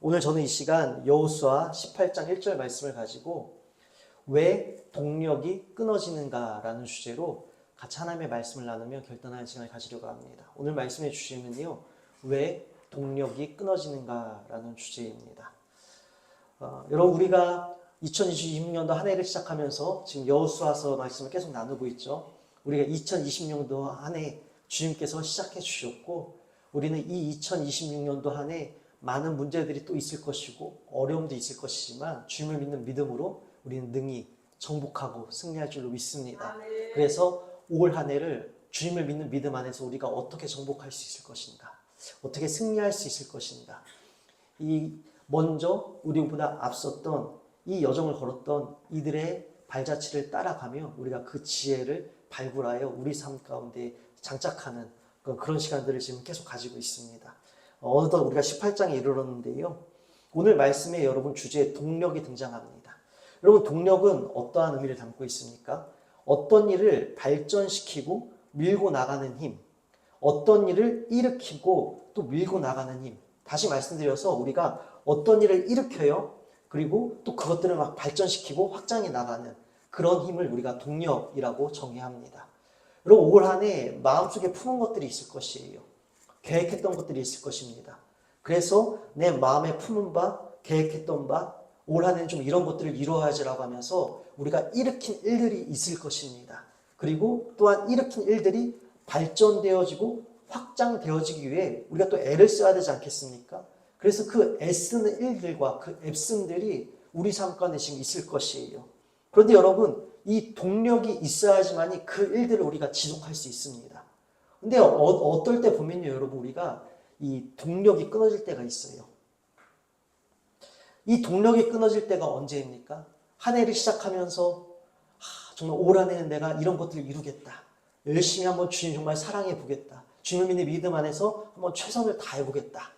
오늘 저는 이 시간 여호수아 18장 1절 말씀을 가지고 왜 동력이 끊어지는가라는 주제로 같이 하나님의 말씀을 나누며 결단하는 시간을 가지려고 합니다. 오늘 말씀의 주제는요, 왜 동력이 끊어지는가라는 주제입니다. 여러분, 우리가 2026년도 한 해를 시작하면서 지금 여호수아서 말씀을 계속 나누고 있죠. 우리가 2026년도 한 해 주님께서 시작해 주셨고, 우리는 이 2026년도 한 해 많은 문제들이 또 있을 것이고 어려움도 있을 것이지만 주님을 믿는 믿음으로 우리는 능히 정복하고 승리할 줄로 믿습니다. 그래서 올 한 해를 주님을 믿는 믿음 안에서 우리가 어떻게 정복할 수 있을 것인가, 어떻게 승리할 수 있을 것인가, 먼저 우리보다 앞섰던 이 여정을 걸었던 이들의 발자취를 따라가며 우리가 그 지혜를 발굴하여 우리 삶 가운데 장착하는 그런 시간들을 지금 계속 가지고 있습니다. 어느덧 우리가 18장에 이르렀는데요. 오늘 말씀에 여러분 주제에 동력이 등장합니다. 여러분, 동력은 어떠한 의미를 담고 있습니까? 어떤 일을 발전시키고 밀고 나가는 힘, 어떤 일을 일으키고 또 밀고 나가는 힘. 다시 말씀드려서 우리가 어떤 일을 일으켜요. 그리고 또 그것들을 막 발전시키고 확장해 나가는 그런 힘을 우리가 동력이라고 정의합니다. 여러분, 올 한 해 마음속에 품은 것들이 있을 것이에요. 계획했던 것들이 있을 것입니다. 그래서 내 마음에 품은 바, 계획했던 바, 올 한 해는 좀 이런 것들을 이루어야지라고 하면서 우리가 일으킨 일들이 있을 것입니다. 그리고 또한 일으킨 일들이 발전되어지고 확장되어지기 위해 우리가 또 애를 써야 되지 않겠습니까? 그래서 그 애쓰는 일들과 그 애씀들이 우리 삶 가운데 지금 있을 것이에요. 그런데 여러분, 이 동력이 있어야지만이 그 일들을 우리가 지속할 수 있습니다. 근데 어떨 때 보면요, 여러분, 우리가 이 동력이 끊어질 때가 있어요. 이 동력이 끊어질 때가 언제입니까? 한 해를 시작하면서 정말 올 한 해는 내가 이런 것들을 이루겠다. 열심히 한번 주님 정말 사랑해 보겠다. 주님 믿는 믿음 안에서 한번 최선을 다해 보겠다.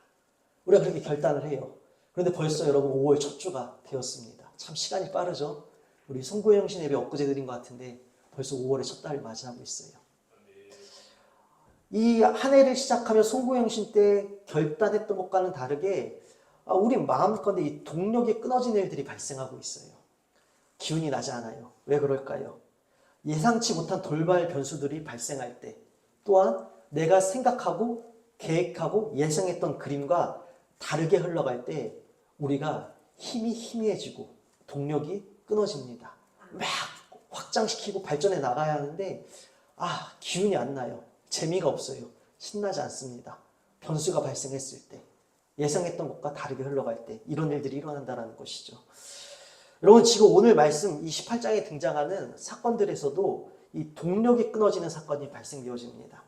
우리가 그렇게 결단을 해요. 그런데 벌써 여러분 5월 첫 주가 되었습니다. 참 시간이 빠르죠? 우리 송구영신 예배 엊그제 드린 것 같은데 벌써 5월의 첫 달을 맞이하고 있어요. 이 한 해를 시작하며 송구영신 때 결단했던 것과는 다르게 우리 마음가운데 이 동력이 끊어진 일들이 발생하고 있어요. 기운이 나지 않아요. 왜 그럴까요? 예상치 못한 돌발 변수들이 발생할 때, 또한 내가 생각하고 계획하고 예상했던 그림과 다르게 흘러갈 때 우리가 힘이 희미해지고 동력이 끊어집니다. 막 확장시키고 발전해 나가야 하는데 기운이 안 나요. 재미가 없어요. 신나지 않습니다. 변수가 발생했을 때, 예상했던 것과 다르게 흘러갈 때 이런 일들이 일어난다는 것이죠. 여러분, 지금 오늘 말씀 이 18장에 등장하는 사건들에서도 이 동력이 끊어지는 사건이 발생되어집니다.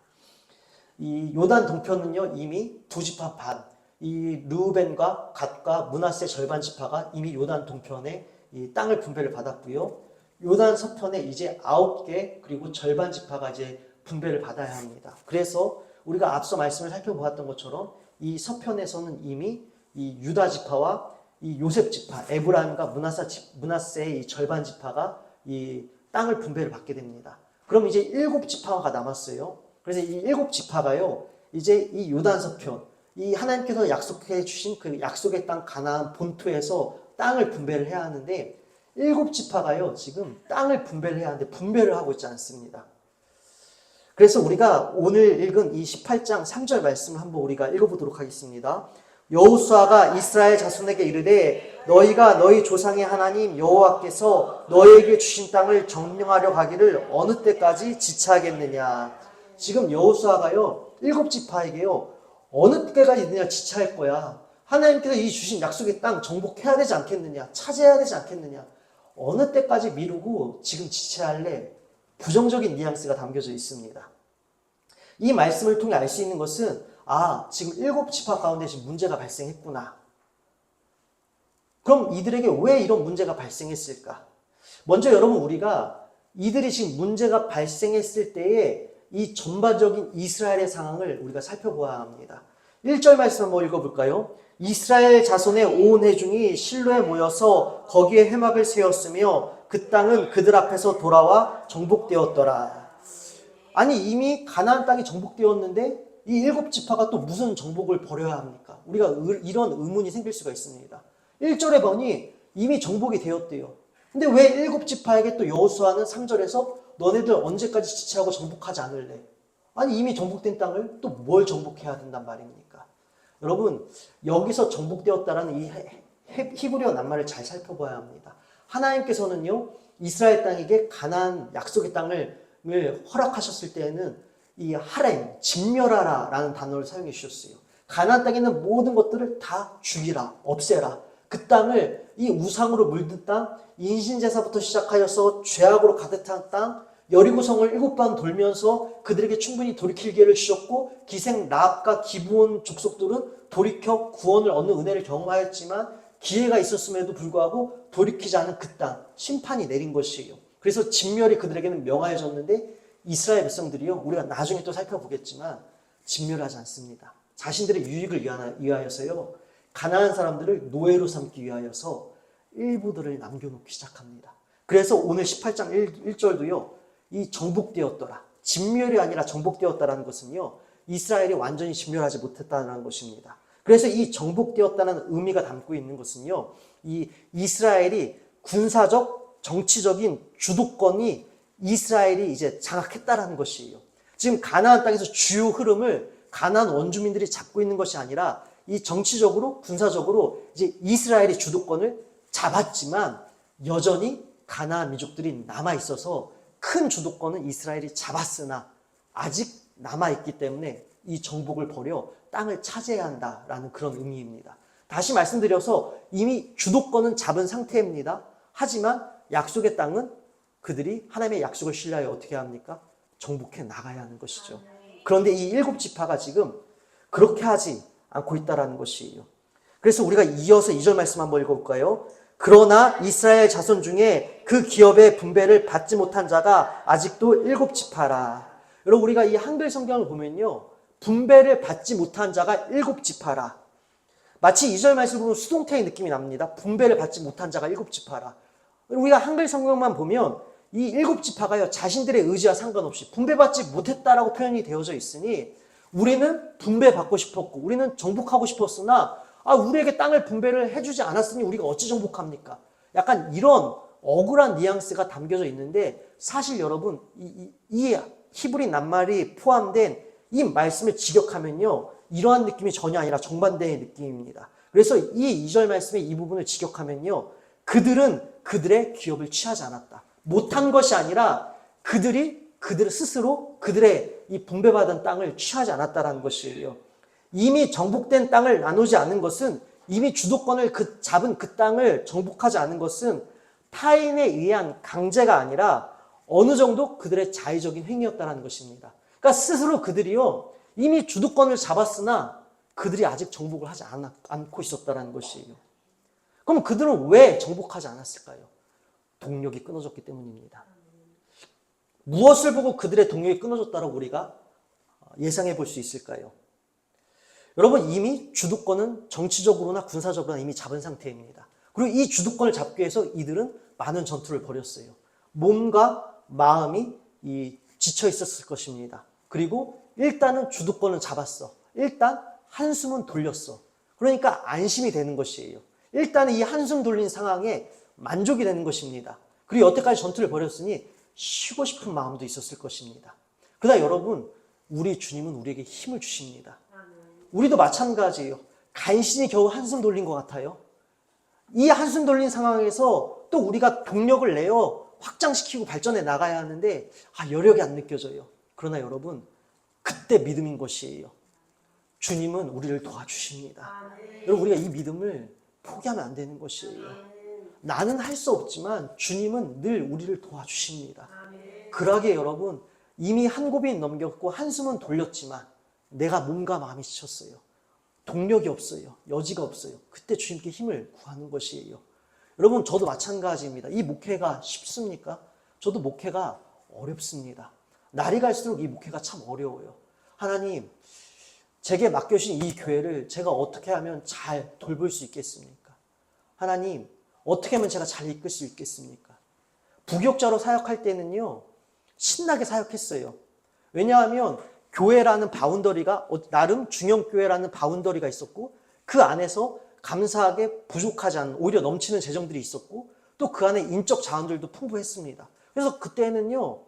이 요단 동편은요, 이미 두 지파 반, 이 르우벤과 갓과 므낫세 절반 지파가 이미 요단 동편에 이 땅을 분배를 받았고요. 요단 서편에 이제 9개 그리고 절반 지파가 이제 분배를 받아야 합니다. 그래서 우리가 앞서 말씀을 살펴보았던 것처럼 이 서편에서는 이미 이 유다 지파와 이 요셉 지파, 에브라임과 므낫세의 이 절반 지파가 이 땅을 분배를 받게 됩니다. 그럼 이제 7지파가 남았어요. 그래서 이 7지파가요, 이제 이 요단 서편, 이 하나님께서 약속해 주신 그 약속의 땅 가나안 본토에서 땅을 분배를 해야 하는데 7지파가요, 지금 땅을 분배를 해야 하는데 분배를 하고 있지 않습니다. 그래서 우리가 오늘 읽은 이 18장 3절 말씀을 한번 우리가 읽어보도록 하겠습니다. 여호수아가 이스라엘 자손에게 이르되 너희가 너희 조상의 하나님 여호와께서 너희에게 주신 땅을 점령하려 가기를 어느 때까지 지체하겠느냐. 지금 여호수아가요 7지파에게요 어느 때까지 너희가 지체할 거야. 하나님께서 이 주신 약속의 땅 정복해야 되지 않겠느냐, 차지해야 되지 않겠느냐, 어느 때까지 미루고 지금 지체할래? 부정적인 뉘앙스가 담겨져 있습니다. 이 말씀을 통해 알 수 있는 것은 지금 7지파 가운데 지금 문제가 발생했구나. 그럼 이들에게 왜 이런 문제가 발생했을까? 먼저 여러분, 우리가 이들이 지금 문제가 발생했을 때의 이 전반적인 이스라엘의 상황을 우리가 살펴보아야 합니다. 1절 말씀 한번 읽어볼까요? 이스라엘 자손의 온 회중이 실로에 모여서 거기에 회막을 세웠으며 그 땅은 그들 앞에서 돌아와 정복되었더라. 아니, 이미 가나안 땅이 정복되었는데 이 7지파가 또 무슨 정복을 벌여야 합니까? 우리가 이런 의문이 생길 수가 있습니다. 1절에 보니 이미 정복이 되었대요. 근데 왜 7지파에게 또 여호수아는 3절에서 너네들 언제까지 지체하고 정복하지 않을래? 아니 이미 정복된 땅을 또 뭘 정복해야 된단 말입니까? 여러분 여기서 정복되었다라는 이 히브리어 낱말을 잘 살펴봐야 합니다. 하나님께서는요 이스라엘 땅에게 가나안 약속의 땅을 허락하셨을 때에는 이 하렘, 진멸하라 라는 단어를 사용해 주셨어요. 가나안 땅에 있는 모든 것들을 다 죽이라, 없애라. 그 땅을 이 우상으로 물든 땅, 인신제사부터 시작하여서 죄악으로 가득한 땅, 여리고성을 7번 돌면서 그들에게 충분히 돌이킬 기회를 주셨고 기생 라합과 기브온 족속들은 돌이켜 구원을 얻는 은혜를 경험하였지만 기회가 있었음에도 불구하고 돌이키지 않은 그 땅, 심판이 내린 것이에요. 그래서 진멸이 그들에게는 명하여졌는데 이스라엘 백성들이요, 우리가 나중에 또 살펴보겠지만 진멸하지 않습니다. 자신들의 유익을 위하여서요, 가난한 사람들을 노예로 삼기 위하여서 일부들을 남겨놓기 시작합니다. 그래서 오늘 18장 1절도요, 이 정복되었더라. 진멸이 아니라 정복되었다라는 것은요, 이스라엘이 완전히 진멸하지 못했다는 것입니다. 그래서 이 정복되었다는 의미가 담고 있는 것은요, 이 이스라엘이 군사적, 정치적인 주도권이 이스라엘이 이제 장악했다라는 것이에요. 지금 가나안 땅에서 주요 흐름을 가나안 원주민들이 잡고 있는 것이 아니라 이 정치적으로, 군사적으로 이제 이스라엘이 주도권을 잡았지만 여전히 가나안 민족들이 남아 있어서 큰 주도권은 이스라엘이 잡았으나 아직 남아 있기 때문에 이 정복을 벌여 땅을 차지해야 한다라는 그런 의미입니다. 다시 말씀드려서 이미 주도권은 잡은 상태입니다. 하지만 약속의 땅은 그들이 하나님의 약속을 신뢰하여 어떻게 합니까? 정복해 나가야 하는 것이죠. 그런데 이 7지파가 지금 그렇게 하지 않고 있다는 것이에요. 그래서 우리가 이어서 2절 말씀 한번 읽어볼까요? 그러나 이스라엘 자손 중에 그 기업의 분배를 받지 못한 자가 아직도 7지파라. 여러분 우리가 이 한글 성경을 보면요, 분배를 받지 못한 자가 7지파라. 마치 2절 말씀을 보면 수동태의 느낌이 납니다. 분배를 받지 못한 자가 7지파라. 우리가 한글 성경만 보면 이 7지파가요, 자신들의 의지와 상관없이 분배받지 못했다라고 표현이 되어져 있으니 우리는 분배받고 싶었고 우리는 정복하고 싶었으나 우리에게 땅을 분배를 해주지 않았으니 우리가 어찌 정복합니까? 약간 이런 억울한 뉘앙스가 담겨져 있는데 사실 여러분 이 히브리 낱말이 포함된 이 말씀을 직역하면요, 이러한 느낌이 전혀 아니라 정반대의 느낌입니다. 그래서 이 2절 말씀의 이 부분을 직역하면요, 그들은 그들의 기업을 취하지 않았다. 못한 것이 아니라 그들 스스로 그들의 이 분배받은 땅을 취하지 않았다라는 것이에요. 이미 정복된 땅을 나누지 않은 것은, 이미 주도권을 잡은 그 땅을 정복하지 않은 것은 타인에 의한 강제가 아니라 어느 정도 그들의 자의적인 행위였다는 것입니다. 그러니까 스스로 그들이요, 이미 주도권을 잡았으나 그들이 아직 정복을 하지 않고 있었다는 것이에요. 그럼 그들은 왜 정복하지 않았을까요? 동력이 끊어졌기 때문입니다. 무엇을 보고 그들의 동력이 끊어졌다고 우리가 예상해 볼 수 있을까요? 여러분 이미 주도권은 정치적으로나 군사적으로나 이미 잡은 상태입니다. 그리고 이 주도권을 잡기 위해서 이들은 많은 전투를 벌였어요. 몸과 마음이 지쳐 있었을 것입니다. 그리고 일단은 주도권을 잡았어. 일단 한숨은 돌렸어. 그러니까 안심이 되는 것이에요. 일단 이 한숨 돌린 상황에 만족이 되는 것입니다. 그리고 여태까지 전투를 벌였으니 쉬고 싶은 마음도 있었을 것입니다. 그러나 여러분, 우리 주님은 우리에게 힘을 주십니다. 우리도 마찬가지예요. 간신히 겨우 한숨 돌린 것 같아요. 이 한숨 돌린 상황에서 또 우리가 동력을 내어 확장시키고 발전해 나가야 하는데 여력이 안 느껴져요. 그러나 여러분, 그때 믿음인 것이에요. 주님은 우리를 도와주십니다. 여러분, 우리가 이 믿음을 포기하면 안 되는 것이에요. 나는 할 수 없지만 주님은 늘 우리를 도와주십니다. 그러기에 여러분, 이미 한 고비는 넘겼고 한숨은 돌렸지만 내가 몸과 마음이 지쳤어요. 동력이 없어요. 여지가 없어요. 그때 주님께 힘을 구하는 것이에요. 여러분, 저도 마찬가지입니다. 이 목회가 쉽습니까? 저도 목회가 어렵습니다. 날이 갈수록 이 목회가 참 어려워요. 하나님, 제게 맡겨주신 이 교회를 제가 어떻게 하면 잘 돌볼 수 있겠습니까? 하나님, 어떻게 하면 제가 잘 이끌 수 있겠습니까? 부교육자로 사역할 때는요, 신나게 사역했어요. 왜냐하면 교회라는 바운더리가 나름 중형교회라는 바운더리가 있었고 그 안에서 감사하게 부족하지 않은 오히려 넘치는 재정들이 있었고 또 그 안에 인적 자원들도 풍부했습니다. 그래서 그때는요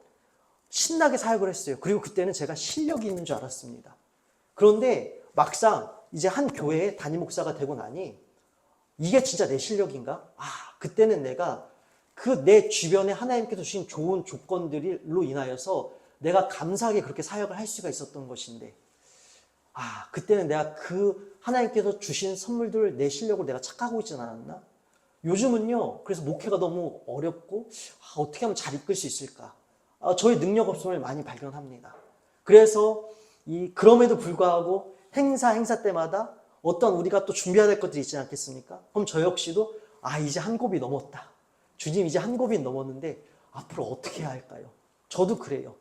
신나게 사역을 했어요. 그리고 그때는 제가 실력이 있는 줄 알았습니다. 그런데 막상 이제 한 교회의 담임 목사가 되고 나니 이게 진짜 내 실력인가? 그때는 내가 그 내 주변에 하나님께서 주신 좋은 조건들로 인하여서 내가 감사하게 그렇게 사역을 할 수가 있었던 것인데 그때는 내가 그 하나님께서 주신 선물들을 내 실력으로 내가 착각하고 있지 않았나? 요즘은요 그래서 목회가 너무 어렵고 어떻게 하면 잘 이끌 수 있을까? 저의 능력 없음을 많이 발견합니다. 그래서 그럼에도 불구하고 행사 때마다 어떤 우리가 또 준비해야 될 것들이 있지 않겠습니까? 그럼 저 역시도 이제 한 곱이 넘었다. 주님 이제 한 곱이 넘었는데 앞으로 어떻게 해야 할까요? 저도 그래요.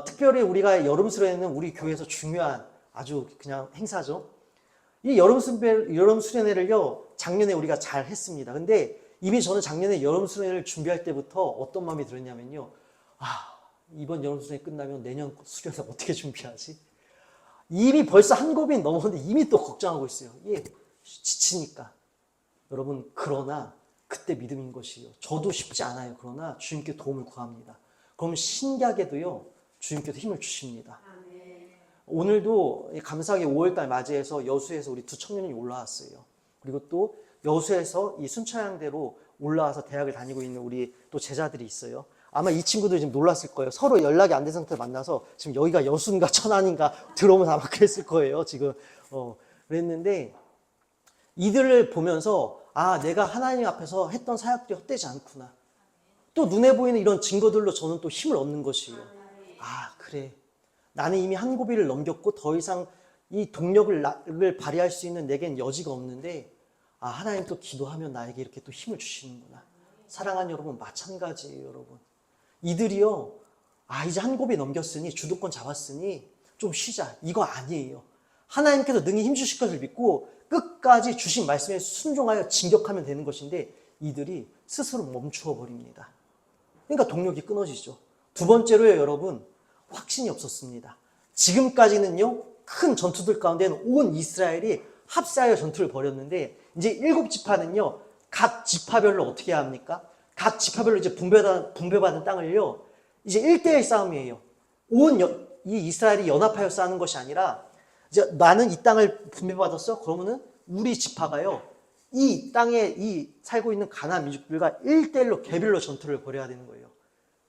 특별히 우리가 여름 수련회는 우리 교회에서 중요한 아주 그냥 행사죠. 이 여름 수련회를요 작년에 우리가 잘 했습니다. 근데 이미 저는 작년에 여름 수련회를 준비할 때부터 어떤 마음이 들었냐면요. 이번 여름 수련회 끝나면 내년 수련회 어떻게 준비하지? 이미 벌써 한 곱이 넘었는데 이미 또 걱정하고 있어요. 지치니까. 여러분 그러나 그때 믿음인 것이요. 저도 쉽지 않아요. 그러나 주님께 도움을 구합니다. 그럼 신기하게도요. 주님께서 힘을 주십니다. 오늘도 감사하게 5월달 맞이해서 여수에서 우리 두 청년이 올라왔어요. 그리고 또 여수에서 이 순천향대로 올라와서 대학을 다니고 있는 우리 또 제자들이 있어요. 아마 이 친구들이 지금 놀랐을 거예요. 서로 연락이 안 된 상태로 만나서 지금 여기가 여수인가 천안인가 들어오면서 아마 그랬을 거예요. 지금 그랬는데 이들을 보면서 내가 하나님 앞에서 했던 사역들이 헛되지 않구나. 또 눈에 보이는 이런 증거들로 저는 또 힘을 얻는 것이에요. 그래. 나는 이미 한 고비를 넘겼고 더 이상 이 동력을 발휘할 수 있는 내겐 여지가 없는데 하나님 또 기도하면 나에게 이렇게 또 힘을 주시는구나. 사랑하는 여러분 마찬가지예요. 여러분. 이들이요. 이제 한 고비 넘겼으니 주도권 잡았으니 좀 쉬자. 이거 아니에요. 하나님께서 능히 힘주실 것을 믿고 끝까지 주신 말씀에 순종하여 진격하면 되는 것인데 이들이 스스로 멈추어 버립니다. 그러니까 동력이 끊어지죠. 두 번째로요. 여러분. 확신이 없었습니다. 지금까지는요. 큰 전투들 가운데는 온 이스라엘이 합세하여 전투를 벌였는데 이제 7지파는요. 각 지파별로 어떻게 해야 합니까? 각 지파별로 이제 분배받은 땅을요. 이제 1대1 싸움이에요. 이 이스라엘이 연합하여 싸우는 것이 아니라 이제 나는 이 땅을 분배받았어. 그러면은 우리 지파가요. 이 땅에 살고 있는 가나안 민족들과 1대1로 개별로 전투를 벌여야 되는 거예요.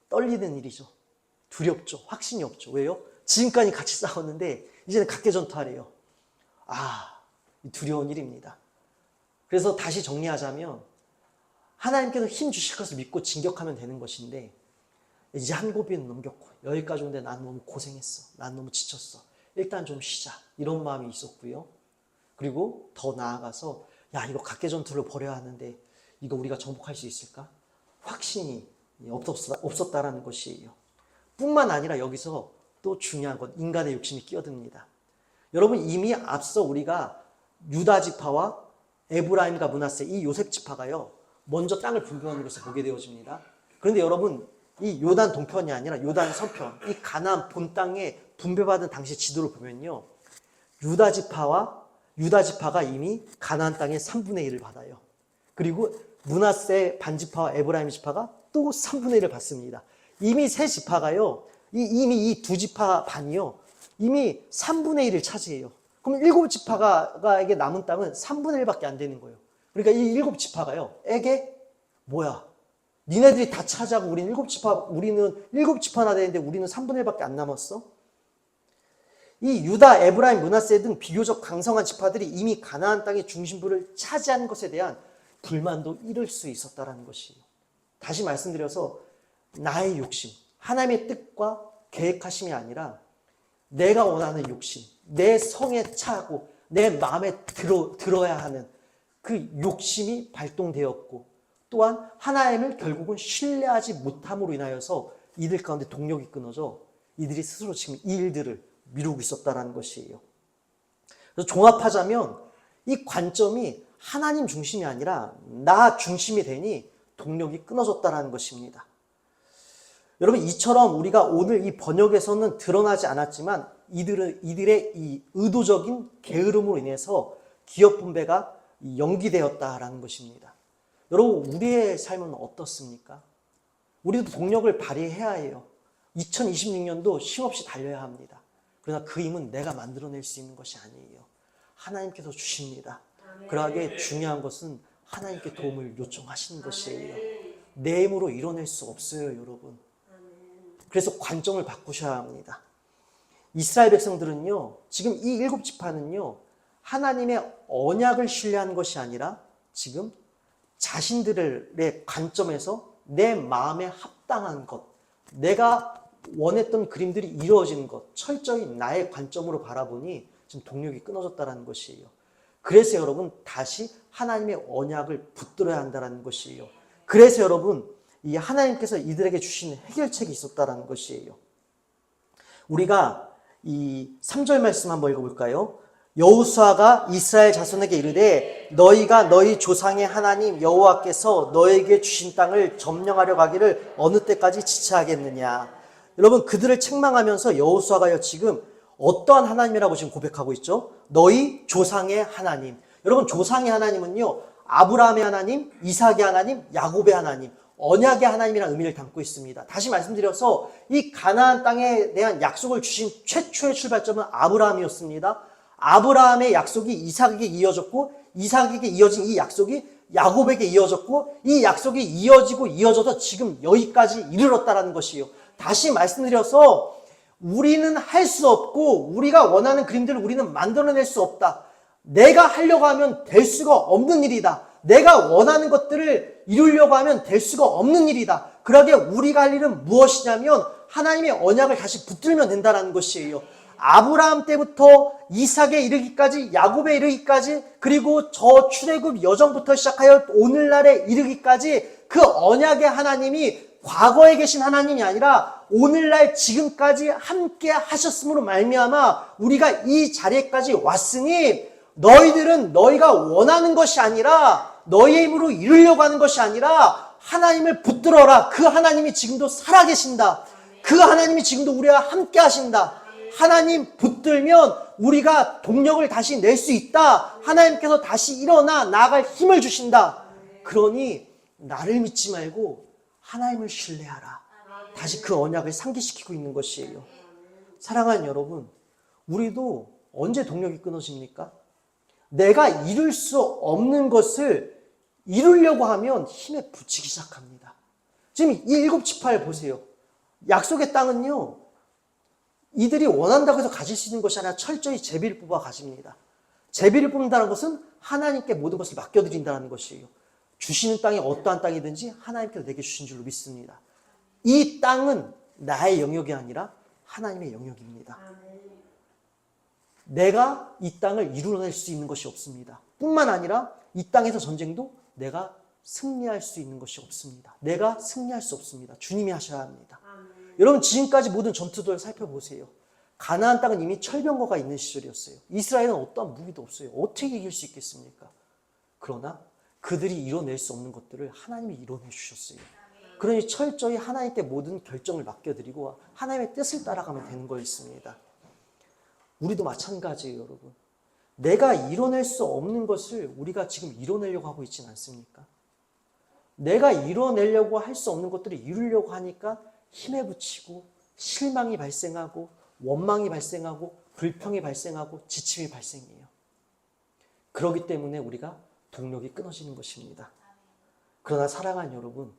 떨리는 일이죠. 두렵죠. 확신이 없죠. 왜요? 지금까지 같이 싸웠는데 이제는 각계 전투하래요. 두려운 일입니다. 그래서 다시 정리하자면 하나님께서 힘 주실 것을 믿고 진격하면 되는 것인데 이제 한 고비는 넘겼고 여기까지 오는데 난 너무 고생했어. 난 너무 지쳤어. 일단 좀 쉬자. 이런 마음이 있었고요. 그리고 더 나아가서 이거 각계 전투를 벌여야 하는데 이거 우리가 정복할 수 있을까? 확신이 없었다라는 것이에요. 뿐만 아니라 여기서 또 중요한 건 인간의 욕심이 끼어듭니다. 여러분 이미 앞서 우리가 유다 지파와 에브라임과 므낫세 이 요셉 지파가요. 먼저 땅을 분배하는 것을 보게 되어집니다. 그런데 여러분 이 요단 동편이 아니라 요단 서편 이 가나안 본 땅에 분배받은 당시 지도를 보면요. 유다 지파가 이미 가나안 땅의 3분의 1을 받아요. 그리고 므낫세 반지파와 에브라임 지파가 또 3분의 1을 받습니다. 이미 세 지파가요. 이미 이 두 지파 반이요. 이미 3분의 1을 차지해요. 그럼 7지파가에게 남은 땅은 3분의 1밖에 안 되는 거예요. 그러니까 이 7지파가요. 니네들이 다 차지하고 우리는 7지파나 되는데 우리는 3분의 1밖에 안 남았어? 이 유다, 에브라임, 므낫세 등 비교적 강성한 지파들이 이미 가나안 땅의 중심부를 차지한 것에 대한 불만도 이룰 수 있었다는 것이에요. 다시 말씀드려서 나의 욕심, 하나님의 뜻과 계획하심이 아니라 내가 원하는 욕심, 내 성에 차고 내 마음에 들어야 하는 그 욕심이 발동되었고 또한 하나님을 결국은 신뢰하지 못함으로 인하여서 이들 가운데 동력이 끊어져 이들이 스스로 지금 이 일들을 미루고 있었다는 것이에요. 그래서 종합하자면 이 관점이 하나님 중심이 아니라 나 중심이 되니 동력이 끊어졌다는 것입니다. 여러분, 이처럼 우리가 오늘 이 번역에서는 드러나지 않았지만 이들의 이 의도적인 게으름으로 인해서 기업 분배가 연기되었다라는 것입니다. 여러분, 우리의 삶은 어떻습니까? 우리도 동력을 발휘해야 해요. 2026년도 쉼없이 달려야 합니다. 그러나 그 힘은 내가 만들어낼 수 있는 것이 아니에요. 하나님께서 주십니다. 그러하게 중요한 것은 하나님께 도움을 요청하시는 것이에요. 내 힘으로 이뤄낼 수 없어요, 여러분. 그래서 관점을 바꾸셔야 합니다. 이스라엘 백성들은요, 지금 이 7지파는요, 하나님의 언약을 신뢰하는 것이 아니라 지금 자신들의 관점에서 내 마음에 합당한 것, 내가 원했던 그림들이 이루어지는 것, 철저히 나의 관점으로 바라보니 지금 동력이 끊어졌다는 것이에요. 그래서 여러분, 다시 하나님의 언약을 붙들어야 한다는 것이에요. 그래서 여러분, 이 하나님께서 이들에게 주신 해결책이 있었다는 것이에요. 우리가 이 3절 말씀 한번 읽어볼까요? 여호수아가 이스라엘 자손에게 이르되 너희가 너희 조상의 하나님 여호와께서 너에게 주신 땅을 점령하려 가기를 어느 때까지 지체하겠느냐. 여러분, 그들을 책망하면서 여호수아가요, 지금 어떠한 하나님이라고 지금 고백하고 있죠? 너희 조상의 하나님. 여러분, 조상의 하나님은요, 아브라함의 하나님, 이삭의 하나님, 야곱의 하나님, 언약의 하나님이라는 의미를 담고 있습니다. 다시 말씀드려서 이 가나안 땅에 대한 약속을 주신 최초의 출발점은 아브라함이었습니다. 아브라함의 약속이 이삭에게 이어졌고, 이삭에게 이어진 이 약속이 야곱에게 이어졌고, 이 약속이 이어져서 지금 여기까지 이르렀다는 것이에요. 다시 말씀드려서 우리는 할 수 없고 우리가 원하는 그림들을 우리는 만들어낼 수 없다. 내가 하려고 하면 될 수가 없는 일이다. 내가 원하는 것들을 이루려고 하면 될 수가 없는 일이다. 그러기에 우리가 할 일은 무엇이냐면 하나님의 언약을 다시 붙들면 된다는 것이에요. 아브라함 때부터 이삭에 이르기까지, 야곱에 이르기까지, 그리고 저 출애굽 여정부터 시작하여 오늘날에 이르기까지 그 언약의 하나님이 과거에 계신 하나님이 아니라 오늘날 지금까지 함께 하셨음으로 말미암아 우리가 이 자리에까지 왔으니, 너희들은 너희가 원하는 것이 아니라 너희의 힘으로 이루려고 하는 것이 아니라 하나님을 붙들어라. 그 하나님이 지금도 살아계신다. 그 하나님이 지금도 우리와 함께 하신다. 하나님 붙들면 우리가 동력을 다시 낼 수 있다. 하나님께서 다시 일어나 나아갈 힘을 주신다. 그러니 나를 믿지 말고 하나님을 신뢰하라. 다시 그 언약을 상기시키고 있는 것이에요. 사랑하는 여러분, 우리도 언제 동력이 끊어집니까? 내가 이룰 수 없는 것을 이루려고 하면 힘에 부치기 시작합니다. 지금 이 7지파를 보세요. 약속의 땅은요, 이들이 원한다고 해서 가질 수 있는 것이 아니라 철저히 제비를 뽑아 가집니다. 제비를 뽑는다는 것은 하나님께 모든 것을 맡겨드린다는 것이에요. 주시는 땅이 어떠한 땅이든지 하나님께서 내게 주신 줄로 믿습니다. 이 땅은 나의 영역이 아니라 하나님의 영역입니다. 내가 이 땅을 이루어낼 수 있는 것이 없습니다. 뿐만 아니라 이 땅에서 전쟁도 내가 승리할 수 있는 것이 없습니다. 내가 승리할 수 없습니다. 주님이 하셔야 합니다. 여러분, 지금까지 모든 전투들을 살펴보세요. 가나안 땅은 이미 철병거가 있는 시절이었어요. 이스라엘은 어떠한 무기도 없어요. 어떻게 이길 수 있겠습니까? 그러나 그들이 이뤄낼 수 없는 것들을 하나님이 이뤄내 주셨어요. 그러니 철저히 하나님께 모든 결정을 맡겨드리고 하나님의 뜻을 따라가면 되는 거였습니다. 우리도 마찬가지예요, 여러분. 내가 이뤄낼 수 없는 것을 우리가 지금 이뤄내려고 하고 있지는 않습니까? 내가 이뤄내려고 할 수 없는 것들을 이루려고 하니까 힘에 부치고 실망이 발생하고 원망이 발생하고 불평이 발생하고 지침이 발생해요. 그렇기 때문에 우리가 동력이 끊어지는 것입니다. 그러나 사랑하는 여러분,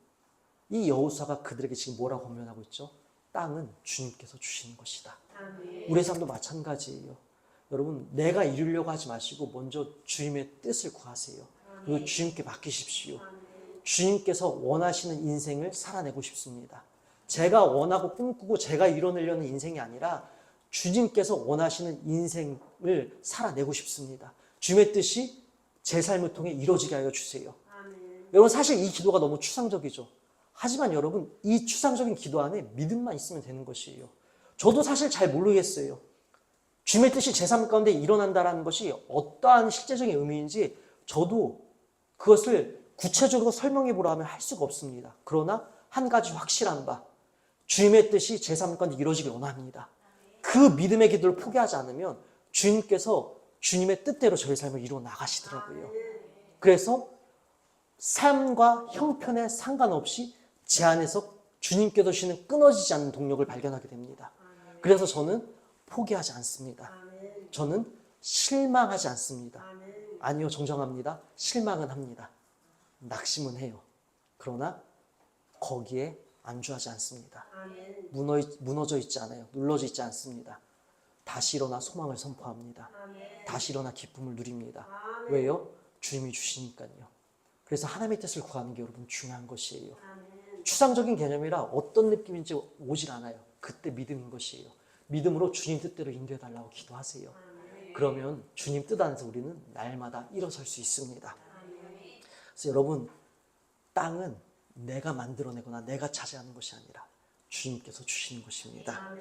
이 여호수아가 그들에게 지금 뭐라고 권면하고 있죠? 땅은 주님께서 주시는 것이다. 우리의 삶도 마찬가지예요. 여러분, 내가 이루려고 하지 마시고 먼저 주님의 뜻을 구하세요. 그리고 주님께 맡기십시오. 주님께서 원하시는 인생을 살아내고 싶습니다. 제가 원하고 꿈꾸고 제가 이뤄내려는 인생이 아니라 주님께서 원하시는 인생을 살아내고 싶습니다. 주님의 뜻이 제 삶을 통해 이루어지게 하여 주세요. 여러분, 사실 이 기도가 너무 추상적이죠. 하지만 여러분, 이 추상적인 기도 안에 믿음만 있으면 되는 것이에요. 저도 사실 잘 모르겠어요. 주님의 뜻이 제 삶 가운데 일어난다는 것이 어떠한 실제적인 의미인지 저도 그것을 구체적으로 설명해 보라 하면 할 수가 없습니다. 그러나 한 가지 확실한 바, 주님의 뜻이 제 삶 가운데 이루어지길 원합니다. 그 믿음의 기도를 포기하지 않으면 주님께서 주님의 뜻대로 저희 삶을 이루어 나가시더라고요. 그래서 삶과 형편에 상관없이 제 안에서 주님께서 주시는 끊어지지 않는 동력을 발견하게 됩니다. 그래서 저는 포기하지 않습니다. 저는 실망하지 않습니다. 아니요, 정정합니다. 실망은 합니다. 낙심은 해요. 그러나 거기에 안주하지 않습니다. 무너져 있지 않아요. 눌러져 있지 않습니다. 다시 일어나 소망을 선포합니다. 다시 일어나 기쁨을 누립니다. 왜요? 주님이 주시니까요. 그래서 하나님의 뜻을 구하는 게 여러분 중요한 것이에요. 추상적인 개념이라 어떤 느낌인지 오질 않아요. 그때 믿음인 것이에요. 믿음으로 주님 뜻대로 인도해달라고 기도하세요. 그러면 주님 뜻 안에서 우리는 날마다 일어설 수 있습니다. 그래서 여러분, 땅은 내가 만들어내거나 내가 차지하는 것이 아니라 주님께서 주시는 것입니다.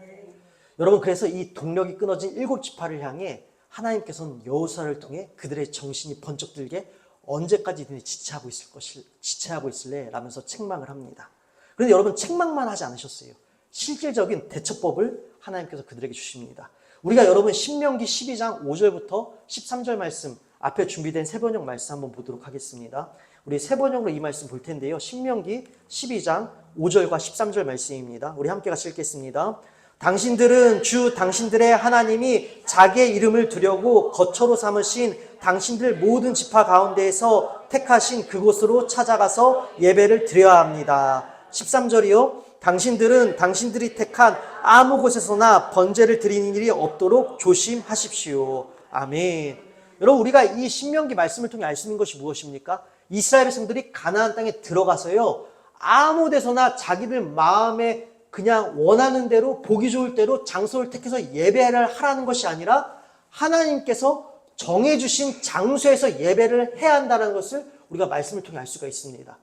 여러분, 그래서 이 동력이 끊어진 7지파를 향해 하나님께서는 여호수아를 통해 그들의 정신이 번쩍 들게 언제까지 너희 지체하고 있을래? 라면서 책망을 합니다. 그런데 여러분, 책망만 하지 않으셨어요. 실질적인 대처법을 하나님께서 그들에게 주십니다. 우리가 여러분 신명기 12장 5절부터 13절 말씀, 앞에 준비된 세번역 말씀 한번 보도록 하겠습니다. 우리 세번역으로 이 말씀 볼 텐데요. 신명기 12장 5절과 13절 말씀입니다. 우리 함께 같이 읽겠습니다. 당신들은 주 당신들의 하나님이 자기의 이름을 두려고 거처로 삼으신 당신들 모든 지파 가운데에서 택하신 그곳으로 찾아가서 예배를 드려야 합니다. 13절이요. 당신들은 당신들이 택한 아무 곳에서나 번제를 드리는 일이 없도록 조심하십시오. 아멘. 여러분, 우리가 이 신명기 말씀을 통해 알 수 있는 것이 무엇입니까? 이스라엘 백성들이 가나안 땅에 들어가서요, 아무 데서나 자기들 마음에 그냥 원하는 대로 보기 좋을 대로 장소를 택해서 예배를 하라는 것이 아니라 하나님께서 정해주신 장소에서 예배를 해야 한다는 것을 우리가 말씀을 통해 알 수가 있습니다.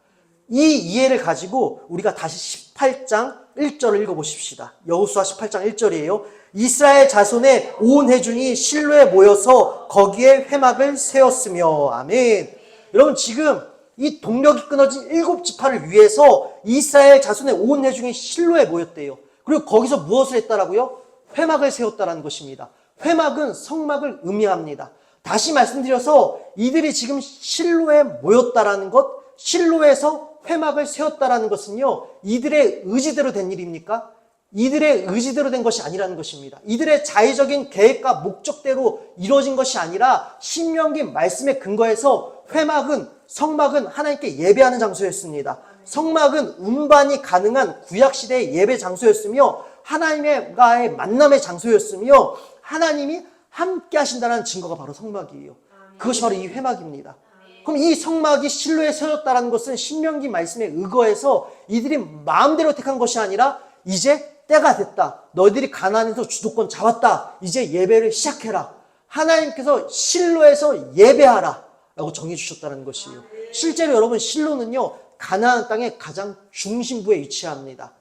이 이해를 가지고 우리가 다시 18장 1절을 읽어보십시다. 여호수아 18장 1절이에요. 이스라엘 자손의 온 회중이 실로에 모여서 거기에 회막을 세웠으며. 아멘. 여러분, 지금 이 동력이 끊어진 7지파를 위해서 이스라엘 자손의 온 회중이 실로에 모였대요. 그리고 거기서 무엇을 했다라고요? 회막을 세웠다라는 것입니다. 회막은 성막을 의미합니다. 다시 말씀드려서 이들이 지금 실로에 모였다라는 것, 실로에서 회막을 세웠다라는 것은요, 이들의 의지대로 된 일입니까? 이들의 의지대로 된 것이 아니라는 것입니다. 이들의 자의적인 계획과 목적대로 이루어진 것이 아니라 신명기 말씀에 근거해서 회막은, 성막은 하나님께 예배하는 장소였습니다. 성막은 운반이 가능한 구약시대의 예배 장소였으며 하나님과의 만남의 장소였으며 하나님이 함께 하신다는 증거가 바로 성막이에요. 그것이 바로 이 회막입니다. 그럼 이 성막이 실로에 세워졌다는 것은 신명기 말씀에 의거해서 이들이 마음대로 택한 것이 아니라 이제 때가 됐다. 너희들이 가나안에서 주도권 잡았다. 이제 예배를 시작해라. 하나님께서 실로에서 예배하라 라고 정해주셨다는 것이에요. 실제로 여러분, 실로는요, 가나안 땅의 가장 중심부에 위치합니다.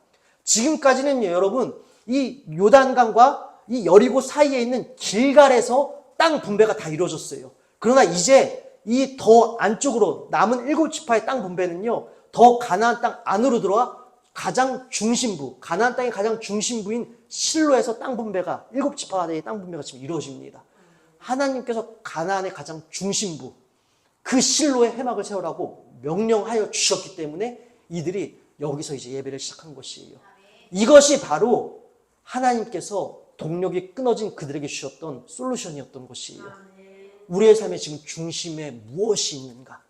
지금까지는 여러분, 이 요단강과 이 여리고 사이에 있는 길갈에서 땅 분배가 다 이루어졌어요. 그러나 이제 이 더 안쪽으로 남은 7지파의 땅 분배는요, 더 가나안 땅 안으로 들어와 가장 중심부, 가나안 땅의 가장 중심부인 실로에서 땅 분배가, 7지파의 땅 분배가 지금 이루어집니다. 하나님께서 가나안의 가장 중심부, 그 실로에 회막을 세우라고 명령하여 주셨기 때문에 이들이 여기서 이제 예배를 시작한 것이에요. 이것이 바로 하나님께서 동력이 끊어진 그들에게 주셨던 솔루션이었던 것이에요. 우리의 삶의 지금 중심에 무엇이 있는가?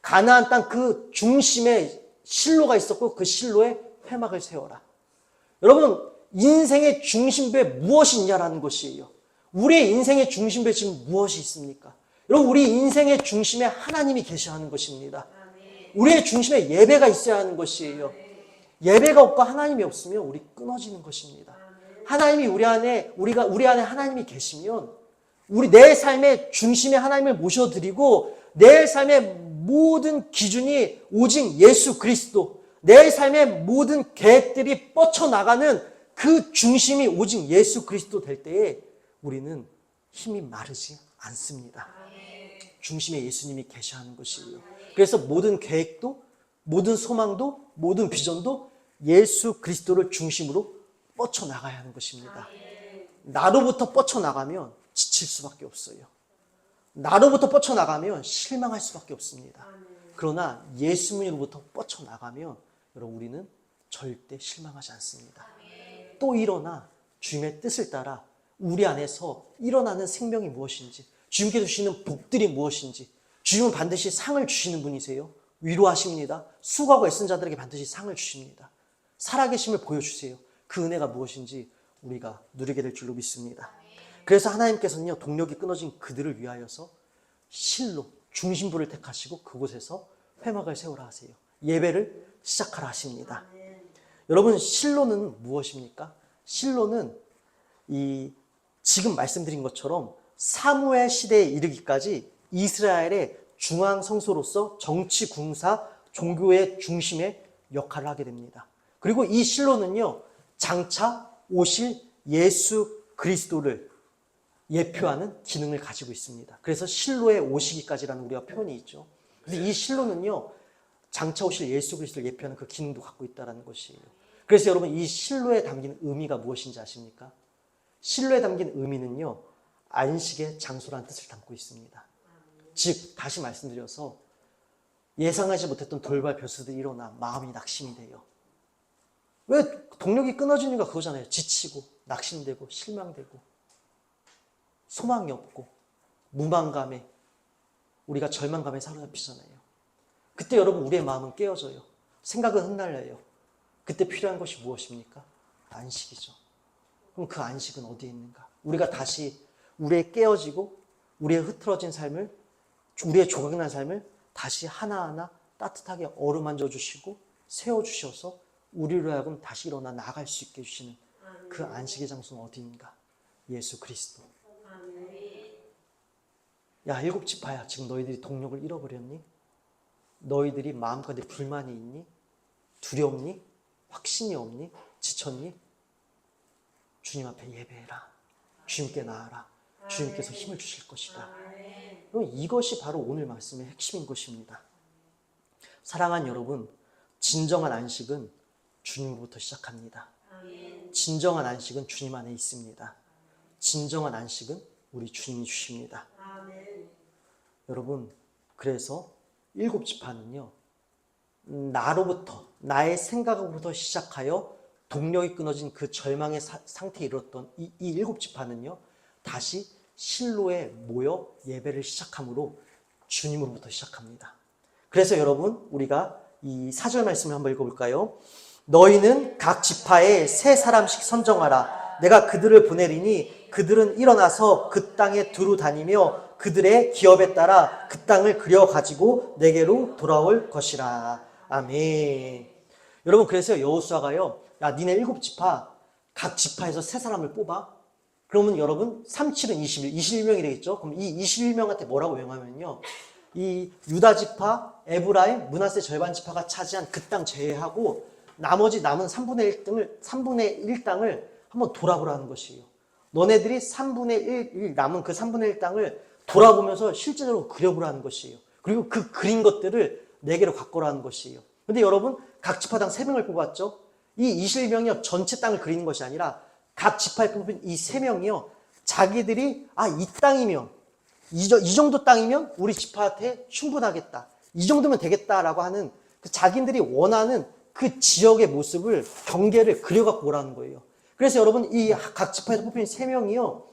가나안 땅 그 중심에 실로가 있었고 그 실로에 회막을 세워라. 여러분, 인생의 중심부에 무엇이 있냐라는 것이에요. 우리의 인생의 중심부에 지금 무엇이 있습니까? 여러분, 우리 인생의 중심에 하나님이 계셔야 하는 것입니다. 우리의 중심에 예배가 있어야 하는 것이에요. 예배가 없고 하나님이 없으면 우리 끊어지는 것입니다. 하나님이 우리 안에 하나님이 계시면 내 삶의 중심에 하나님을 모셔드리고 내 삶의 모든 기준이 오직 예수 그리스도, 내 삶의 모든 계획들이 뻗쳐나가는 그 중심이 오직 예수 그리스도 될 때에 우리는 힘이 마르지 않습니다. 중심에 예수님이 계셔야 하는 것이에요. 그래서 모든 계획도, 모든 소망도, 모든 비전도 예수 그리스도를 중심으로 뻗쳐나가야 하는 것입니다. 나로부터 뻗쳐나가면 지칠 수밖에 없어요. 나로부터 뻗쳐나가면 실망할 수밖에 없습니다. 그러나 예수님으로부터 뻗쳐나가면 여러분 우리는 절대 실망하지 않습니다. 또 일어나 주님의 뜻을 따라 우리 안에서 일어나는 생명이 무엇인지, 주님께서 주시는 복들이 무엇인지, 주님은 반드시 상을 주시는 분이세요. 위로하십니다. 수고하고 애쓴 자들에게 반드시 상을 주십니다. 살아계심을 보여주세요. 그 은혜가 무엇인지 우리가 누리게 될 줄로 믿습니다. 그래서 하나님께서는요, 동력이 끊어진 그들을 위하여서 실로 중심부를 택하시고 그곳에서 회막을 세우라 하세요. 예배를 시작하라 하십니다. 여러분, 실로는 무엇입니까? 실로는 지금 말씀드린 것처럼 사무엘 시대에 이르기까지 이스라엘의 중앙 성소로서 정치, 군사, 종교의 중심의 역할을 하게 됩니다. 그리고 이 실로는요, 장차 오실 예수 그리스도를 예표하는 기능을 가지고 있습니다. 그래서 실로에 오시기까지라는 우리가 표현이 있죠. 근데 이 실로는요, 장차 오실 예수 그리스도를 예표하는 그 기능도 갖고 있다는 것이에요. 그래서 여러분, 이 실로에 담긴 의미가 무엇인지 아십니까? 실로에 담긴 의미는요, 안식의 장소라는 뜻을 담고 있습니다. 즉, 다시 말씀드려서 예상하지 못했던 돌발 변수들이 일어나 마음이 낙심이 돼요. 왜? 동력이 끊어지는 게 그거잖아요. 지치고 낙심되고 실망되고 소망이 없고 무망감에, 우리가 절망감에 사로잡히잖아요. 그때 여러분 우리의 마음은 깨어져요. 생각은 흩날려요. 그때 필요한 것이 무엇입니까? 안식이죠. 그럼 그 안식은 어디에 있는가? 우리가 다시 우리의 깨어지고 우리의 흐트러진 삶을, 우리의 조각난 삶을 다시 하나하나 따뜻하게 어루만져 주시고 세워주셔서 우리로 하여금 다시 일어나 나아갈 수 있게 해주시는 그 안식의 장소는 어디인가? 예수 그리스도. 야, 일곱 지파야, 지금 너희들이 동력을 잃어버렸니? 너희들이 마음가운데 불만이 있니? 두렵니? 확신이 없니? 지쳤니? 주님 앞에 예배해라. 주님께 나아라. 주님께서 힘을 주실 것이다. 이것이 바로 오늘 말씀의 핵심인 것입니다. 사랑하는 여러분, 진정한 안식은 주님으로부터 시작합니다. 진정한 안식은 주님 안에 있습니다. 진정한 안식은 우리 주님이 주십니다. 여러분, 그래서 일곱 지파는요, 나로부터, 나의 생각으로부터 시작하여 동력이 끊어진 그 절망의 상태에 이르렀던 이 일곱 지파는요, 다시 실로에 모여 예배를 시작함으로 주님으로부터 시작합니다. 그래서 여러분, 우리가 이 4절 말씀을 한번 읽어볼까요? 너희는 각 지파에 세 사람씩 선정하라. 내가 그들을 보내리니 그들은 일어나서 그 땅에 두루 다니며 그들의 기업에 따라 그 땅을 그려가지고 내게로 돌아올 것이라. 아멘. 여러분, 그래서 여호수아가요, 야, 니네 일곱 지파, 각 지파에서 세 사람을 뽑아. 그러면 여러분, 3, 7은 21, 21명이 되겠죠? 그럼 이 21명한테 뭐라고 명하면요, 이 유다 지파, 에브라임, 므낫세 절반 지파가 차지한 그 땅 제외하고 나머지 남은 3분의 1 땅을 한번 돌아보라는 것이에요. 너네들이 3분의 1 남은 그 3분의 1 땅을 돌아보면서 실제적으로 그려보라는 것이에요. 그리고 그 그린 것들을 내게로 갖고라는 것이에요. 근데 여러분, 각 지파당 3명을 뽑았죠? 이 21명이요, 전체 땅을 그리는 것이 아니라 각 지파에 뽑힌 이 3명이요, 자기들이 이 땅이면, 이 정도 땅이면 우리 지파한테 충분하겠다, 이 정도면 되겠다라고 하는 그 자기들이 원하는 그 지역의 모습을, 경계를 그려갖고 오라는 거예요. 그래서 여러분, 이 각 지파에서 뽑힌 3명이요,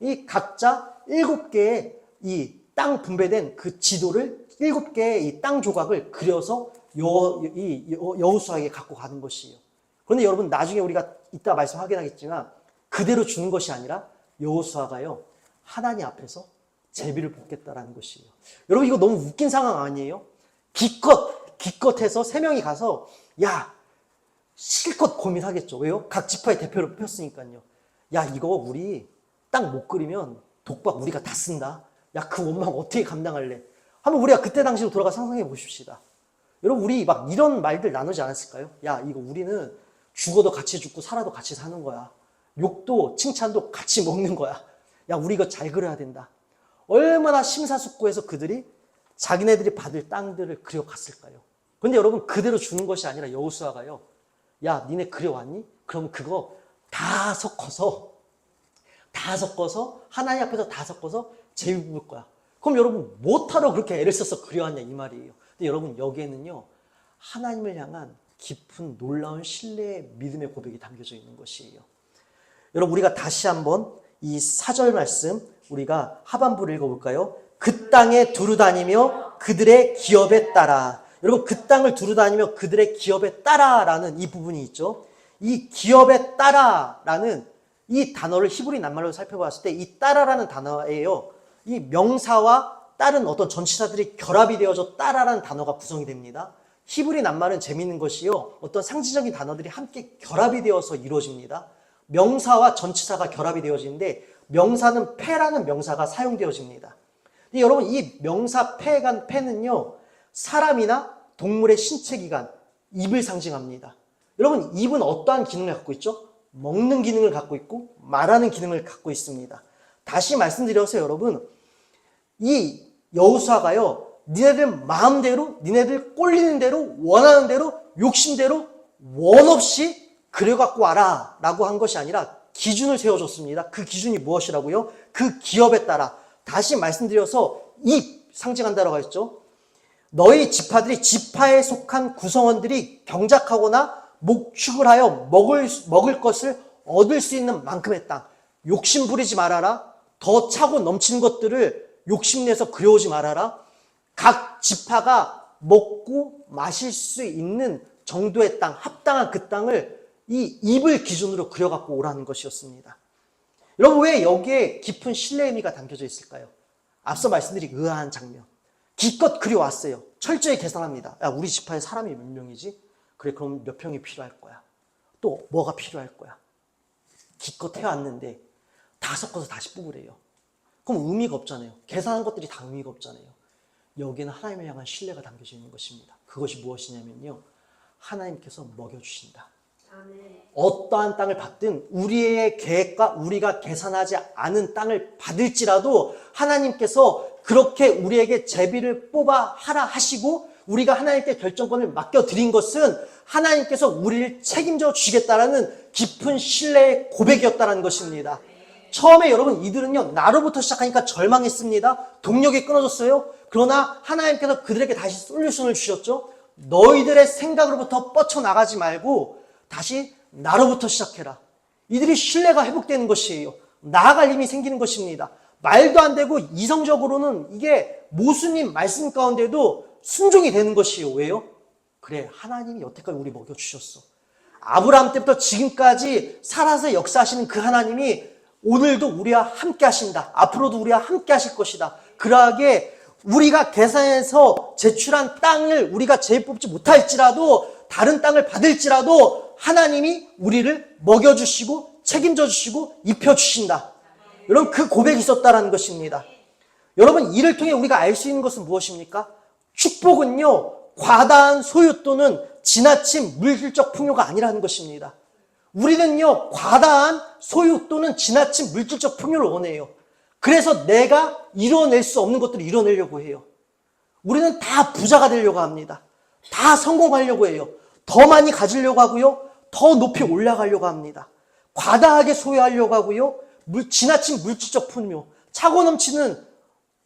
이 각자 7개의 이 땅 분배된 그 지도를, 7개의 이 땅 조각을 그려서 여호수아에게 갖고 가는 것이에요. 그런데 여러분, 나중에 우리가 이따 말씀 확인하겠지만 그대로 주는 것이 아니라 여호수아가요, 하나님 앞에서 제비를 뽑겠다라는 것이에요. 여러분, 이거 너무 웃긴 상황 아니에요? 기껏해서 3명이 가서, 야, 실컷 고민하겠죠. 왜요? 각 지파의 대표를 뽑혔으니까요. 야, 이거 우리 땅 못 그리면 독박 우리가 다 쓴다. 야, 그 원망 어떻게 감당할래? 한번 우리가 그때 당시로 돌아가 상상해 보십시다. 여러분, 우리 막 이런 말들 나누지 않았을까요? 야, 이거 우리는 죽어도 같이 죽고 살아도 같이 사는 거야. 욕도 칭찬도 같이 먹는 거야. 야, 우리 이거 잘 그려야 된다. 얼마나 심사숙고해서 그들이 자기네들이 받을 땅들을 그려갔을까요? 그런데 여러분, 그대로 주는 것이 아니라 여호수아가요, 야, 니네 그려왔니? 그럼 그거 다 섞어서 하나님 앞에서 다 섞어서 제비 뽑을 거야. 그럼 여러분 뭐하러 그렇게 애를 써서 그려왔냐 이 말이에요. 근데 여러분 여기에는요 하나님을 향한 깊은 놀라운 신뢰의 믿음의 고백이 담겨져 있는 것이에요. 여러분 우리가 다시 한번 이 4절 말씀 우리가 하반부를 읽어볼까요? 그 땅에 두루다니며 그들의 기업에 따라. 여러분 그 땅을 두루다니며 그들의 기업에 따라라는 이 부분이 있죠. 이 기업에 따라라는 이 단어를 히브리 낱말로 살펴봤을 때 이 따라라는 단어예요. 이 명사와 다른 어떤 전치사들이 결합이 되어져 따라라는 단어가 구성이 됩니다. 히브리 낱말은 재미있는 것이요. 어떤 상징적인 단어들이 함께 결합이 되어서 이루어집니다. 명사와 전치사가 결합이 되어지는데 명사는 패라는 명사가 사용되어집니다. 근데 여러분 이 명사 패는요. 사람이나 동물의 신체 기관, 입을 상징합니다. 여러분 입은 어떠한 기능을 갖고 있죠? 먹는 기능을 갖고 있고 말하는 기능을 갖고 있습니다. 다시 말씀드려서 여러분 이 여호수아가요. 니네들 마음대로 니네들 꼴리는 대로 원하는 대로 욕심대로 원 없이 그려갖고 와라 라고 한 것이 아니라 기준을 세워줬습니다. 그 기준이 무엇이라고요? 그 기업에 따라. 다시 말씀드려서 입 상징한다라고 했죠. 너희 지파들이 지파에 속한 구성원들이 경작하거나 목축을 하여 먹을 것을 얻을 수 있는 만큼의 땅. 욕심 부리지 말아라. 더 차고 넘치는 것들을 욕심내서 그려오지 말아라. 각 지파가 먹고 마실 수 있는 정도의 땅, 합당한 그 땅을 이 입을 기준으로 그려갖고 오라는 것이었습니다. 여러분 왜 여기에 깊은 신뢰 의미가 담겨져 있을까요? 앞서 말씀드린 의아한 장면. 기껏 그려왔어요. 철저히 계산합니다. 야, 우리 지파에 사람이 몇 명이지? 그래, 그럼 몇 평이 필요할 거야? 또 뭐가 필요할 거야? 기껏 해왔는데 다 섞어서 다시 뽑으래요. 그럼 의미가 없잖아요. 계산한 것들이 다 의미가 없잖아요. 여기는 하나님을 향한 신뢰가 담겨져 있는 것입니다. 그것이 무엇이냐면요. 하나님께서 먹여주신다. 어떠한 땅을 받든 우리의 계획과 우리가 계산하지 않은 땅을 받을지라도 하나님께서 그렇게 우리에게 제비를 뽑아 하라 하시고 우리가 하나님께 결정권을 맡겨드린 것은 하나님께서 우리를 책임져 주시겠다라는 깊은 신뢰의 고백이었다는 것입니다. 처음에 여러분 이들은요 나로부터 시작하니까 절망했습니다. 동력이 끊어졌어요. 그러나 하나님께서 그들에게 다시 솔루션을 주셨죠. 너희들의 생각으로부터 뻗쳐나가지 말고 다시 나로부터 시작해라. 이들이 신뢰가 회복되는 것이에요. 나아갈 힘이 생기는 것입니다. 말도 안 되고 이성적으로는 이게 모순인 말씀 가운데도 순종이 되는 것이에요. 왜요? 그래, 하나님이 여태까지 우리 먹여주셨어. 아브라함 때부터 지금까지 살아서 역사하시는 그 하나님이 오늘도 우리와 함께 하신다. 앞으로도 우리와 함께 하실 것이다. 그러하게 우리가 계산해서 제출한 땅을 우리가 제일 뽑지 못할지라도 다른 땅을 받을지라도 하나님이 우리를 먹여주시고 책임져 주시고 입혀주신다. 여러분 그 고백이 있었다라는 것입니다. 여러분 이를 통해 우리가 알 수 있는 것은 무엇입니까? 축복은요 과다한 소유 또는 지나친 물질적 풍요가 아니라는 것입니다. 우리는요 과다한 소유 또는 지나친 물질적 풍요를 원해요. 그래서 내가 이뤄낼 수 없는 것들을 이뤄내려고 해요. 우리는 다 부자가 되려고 합니다. 다 성공하려고 해요. 더 많이 가지려고 하고요. 더 높이 올라가려고 합니다. 과다하게 소유하려고 하고요. 지나친 물질적 풍요, 차고 넘치는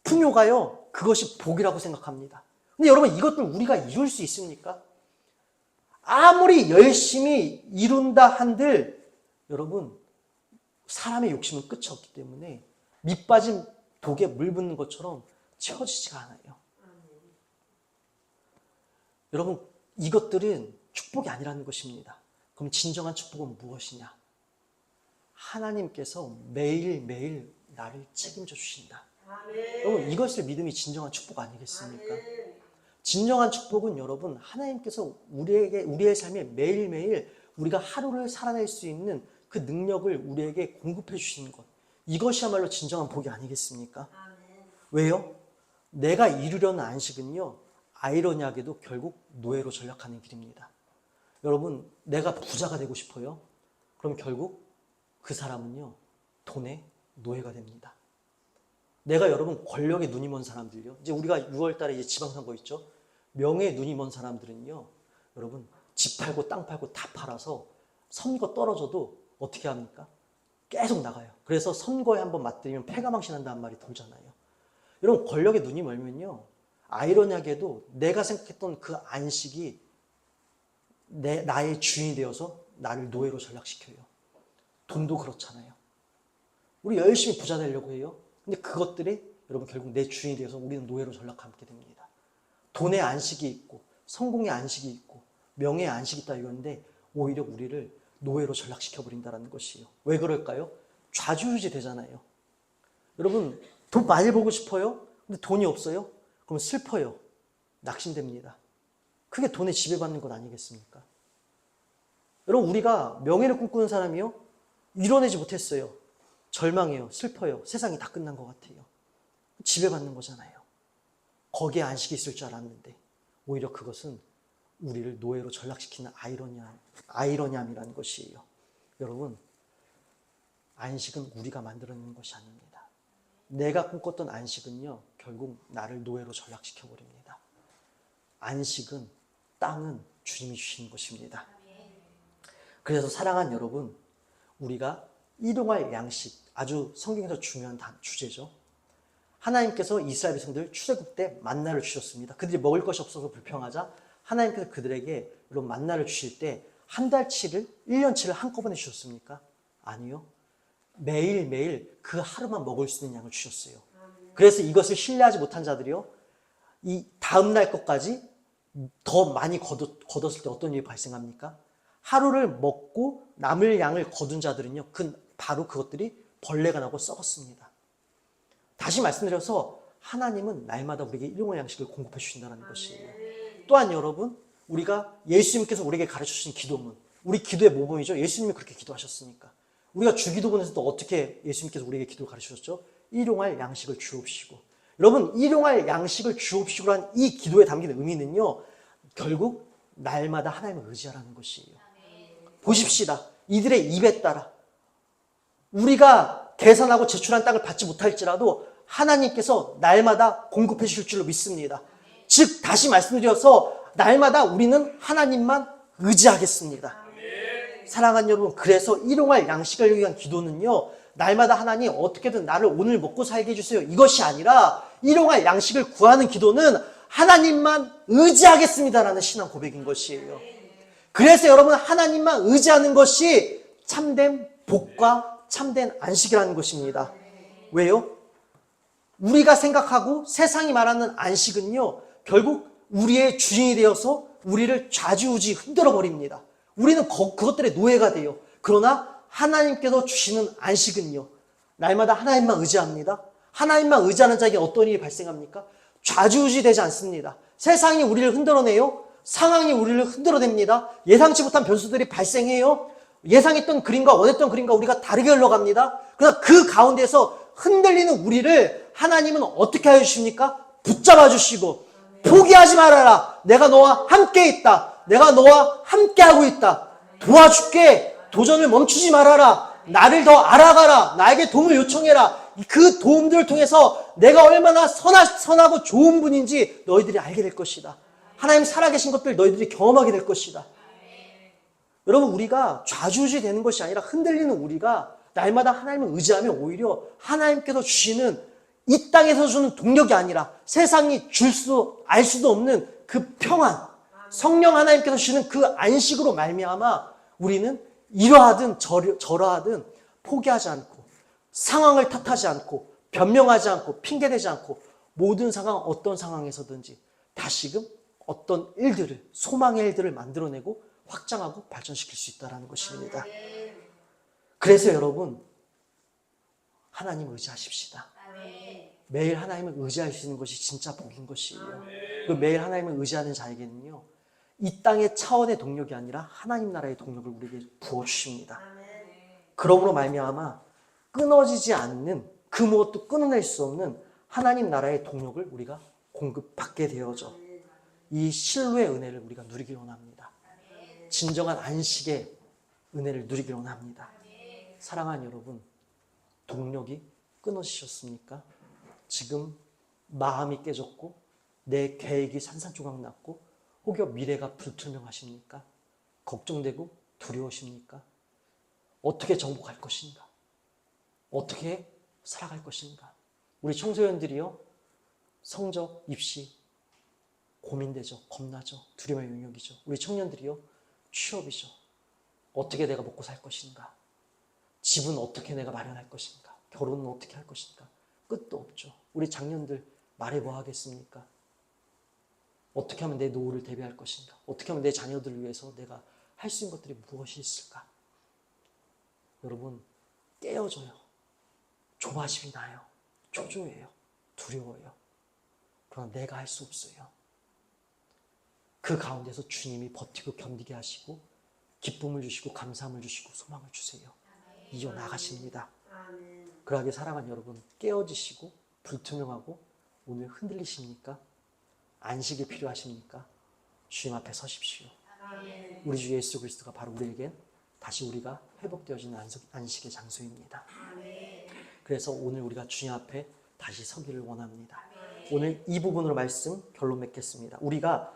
풍요가요. 그것이 복이라고 생각합니다. 근데 여러분 이것들 우리가 이룰 수 있습니까? 아무리 열심히 이룬다 한들 여러분 사람의 욕심은 끝이 없기 때문에 밑 빠진 독에 물 붓는 것처럼 채워지지가 않아요. 여러분 이것들은 축복이 아니라는 것입니다. 그럼 진정한 축복은 무엇이냐? 하나님께서 매일매일 나를 책임져 주신다. 여러분 이것을 믿음이 진정한 축복 아니겠습니까? 진정한 축복은 여러분 하나님께서 우리의 삶에 매일매일 우리가 하루를 살아낼 수 있는 그 능력을 우리에게 공급해 주시는 것. 이것이야말로 진정한 복이 아니겠습니까? 왜요? 내가 이루려는 안식은요 아이러니하게도 결국 노예로 전락하는 길입니다. 여러분 내가 부자가 되고 싶어요? 그럼 결국 그 사람은요 돈의 노예가 됩니다. 내가 여러분 권력에 눈이 먼 사람들요. 이제 우리가 6월 달에 이제 지방선거 있죠. 명예에 눈이 먼 사람들은요. 여러분 집 팔고 땅 팔고 다 팔아서 선거 떨어져도 어떻게 합니까? 계속 나가요. 그래서 선거에 한번 맞들이면 패가망신한다는 말이 돌잖아요. 여러분, 권력에 눈이 멀면요, 아이러니하게도 내가 생각했던 그 안식이 나의 주인이 되어서 나를 노예로 전락시켜요. 돈도 그렇잖아요. 우리 열심히 부자 되려고 해요. 근데 그것들이 여러분 결국 내 주인이 되어서 우리는 노예로 전락하게 됩니다. 돈의 안식이 있고 성공의 안식이 있고 명예의 안식이 있다 이건데 오히려 우리를 노예로 전락시켜버린다는 것이에요. 왜 그럴까요? 좌지우지 되잖아요. 여러분, 돈 많이 벌고 싶어요? 근데 돈이 없어요? 그럼 슬퍼요. 낙심됩니다. 그게 돈에 지배받는 것 아니겠습니까? 여러분, 우리가 명예를 꿈꾸는 사람이요, 이뤄내지 못했어요. 절망해요. 슬퍼요. 세상이 다 끝난 것 같아요. 지배받는 거잖아요. 거기에 안식이 있을 줄 알았는데 오히려 그것은 우리를 노예로 전락시키는 아이러니함이라는 것이에요. 여러분, 안식은 우리가 만들어내는 것이 아닙니다. 내가 꿈꿨던 안식은요, 결국 나를 노예로 전락시켜버립니다. 안식은, 땅은 주님이 주시는 것입니다. 그래서 사랑하는 여러분, 우리가 일용할 양식, 아주 성경에서 중요한 주제죠. 하나님께서 이스라엘 백성들 출애굽 때 만나를 주셨습니다. 그들이 먹을 것이 없어서 불평하자 하나님께서 그들에게 이런 만나를 주실 때 한 달치를, 1년치를 한꺼번에 주셨습니까? 아니요. 매일매일 그 하루만 먹을 수 있는 양을 주셨어요. 그래서 이것을 신뢰하지 못한 자들이요, 이 다음날 것까지 더 많이 거뒀을 때 어떤 일이 발생합니까? 하루를 먹고 남을 양을 거둔 자들은요, 바로 그것들이 벌레가 나고 썩었습니다. 다시 말씀드려서 하나님은 날마다 우리에게 일용할 양식을 공급해 주신다는 것이에요. 또한 여러분, 우리가 예수님께서 우리에게 가르쳐 주신 기도문, 우리 기도의 모범이죠. 예수님이 그렇게 기도하셨으니까. 우리가 주기도문에서도 어떻게 예수님께서 우리에게 기도를 가르쳐 주셨죠? 일용할 양식을 주옵시고. 여러분, 일용할 양식을 주옵시고라는 이 기도에 담긴 의미는요, 결국 날마다 하나님을 의지하라는 것이에요. 보십시다. 이들의 입에 따라 우리가 계산하고 제출한 땅을 받지 못할지라도 하나님께서 날마다 공급해 주실 줄로 믿습니다. 즉, 다시 말씀드려서 날마다 우리는 하나님만 의지하겠습니다. 사랑하는 여러분, 그래서 일용할 양식을 위한 기도는요, 날마다 하나님 어떻게든 나를 오늘 먹고 살게 해주세요, 이것이 아니라 일용할 양식을 구하는 기도는 하나님만 의지하겠습니다라는 신앙 고백인 것이에요. 그래서 여러분, 하나님만 의지하는 것이 참된 복과 참된 안식이라는 것입니다. 왜요? 우리가 생각하고 세상이 말하는 안식은요, 결국 우리의 주인이 되어서 우리를 좌지우지 흔들어 버립니다. 우리는 그것들의 노예가 돼요. 그러나 하나님께서 주시는 안식은요, 날마다 하나님만 의지합니다. 하나님만 의지하는 자에게 어떤 일이 발생합니까? 좌지우지 되지 않습니다. 세상이 우리를 흔들어내요. 상황이 우리를 흔들어냅니다. 예상치 못한 변수들이 발생해요. 예상했던 그림과 원했던 그림과 우리가 다르게 흘러갑니다. 그러나 그 가운데서 흔들리는 우리를 하나님은 어떻게 하여 주십니까? 붙잡아 주시고, 포기하지 말아라. 내가 너와 함께 있다. 내가 너와 함께 하고 있다. 도와줄게. 도전을 멈추지 말아라. 나를 더 알아가라. 나에게 도움을 요청해라. 그 도움들을 통해서 내가 얼마나 선하고 좋은 분인지 너희들이 알게 될 것이다. 하나님 살아계신 것들 너희들이 경험하게 될 것이다. 여러분, 우리가 좌지우지 되는 것이 아니라 흔들리는 우리가 날마다 하나님을 의지하면 오히려 하나님께서 주시는, 이 땅에서 주는 동력이 아니라 세상이 알 수도 없는 그 평안, 성령 하나님께서 주시는 그 안식으로 말미암아 우리는 이러하든 저러하든 포기하지 않고, 상황을 탓하지 않고, 변명하지 않고, 핑계대지 않고, 모든 상황, 어떤 상황에서든지 다시금 어떤 일들을, 소망의 일들을 만들어내고 확장하고 발전시킬 수 있다는 것입니다. 그래서 여러분, 하나님 의지하십시다. 매일 하나님을 의지할 수 있는 것이 진짜 복인 것이에요. 그 매일 하나님을 의지하는 자에게는요, 이 땅의 차원의 동력이 아니라 하나님 나라의 동력을 우리에게 부어주십니다. 그러므로 말미암아 끊어지지 않는, 그 무엇도 끊어낼 수 없는 하나님 나라의 동력을 우리가 공급받게 되어져 이 실로의 은혜를 우리가 누리기 원합니다. 진정한 안식의 은혜를 누리기 원합니다. 사랑하는 여러분, 동력이 끊어지셨습니까? 지금 마음이 깨졌고 내 계획이 산산조각 났고 혹여 미래가 불투명하십니까? 걱정되고 두려우십니까? 어떻게 정복할 것인가? 어떻게 살아갈 것인가? 우리 청소년들이요, 성적, 입시 고민되죠. 겁나죠. 두려움의 영역이죠. 우리 청년들이요, 취업이죠. 어떻게 내가 먹고 살 것인가? 집은 어떻게 내가 마련할 것인가? 결혼은 어떻게 할 것인가? 끝도 없죠. 우리 장년들 말해 뭐 하겠습니까? 어떻게 하면 내 노후를 대비할 것인가? 어떻게 하면 내 자녀들을 위해서 내가 할 수 있는 것들이 무엇이 있을까? 여러분, 깨어져요. 조바심이 나요. 초조해요. 두려워요. 그러나 내가 할 수 없어요. 그 가운데서 주님이 버티고 견디게 하시고 기쁨을 주시고 감사함을 주시고 소망을 주세요. 이어나가십니다. 그러하게 사랑하는 여러분, 깨어지시고 불투명하고 오늘 흔들리십니까? 안식이 필요하십니까? 주님 앞에 서십시오. 우리 주 예수 그리스도가 바로 우리에겐 다시 우리가 회복되어지는 안식의 장소입니다. 그래서 오늘 우리가 주님 앞에 다시 서기를 원합니다. 오늘 이 부분으로 말씀 결론 맺겠습니다. 우리가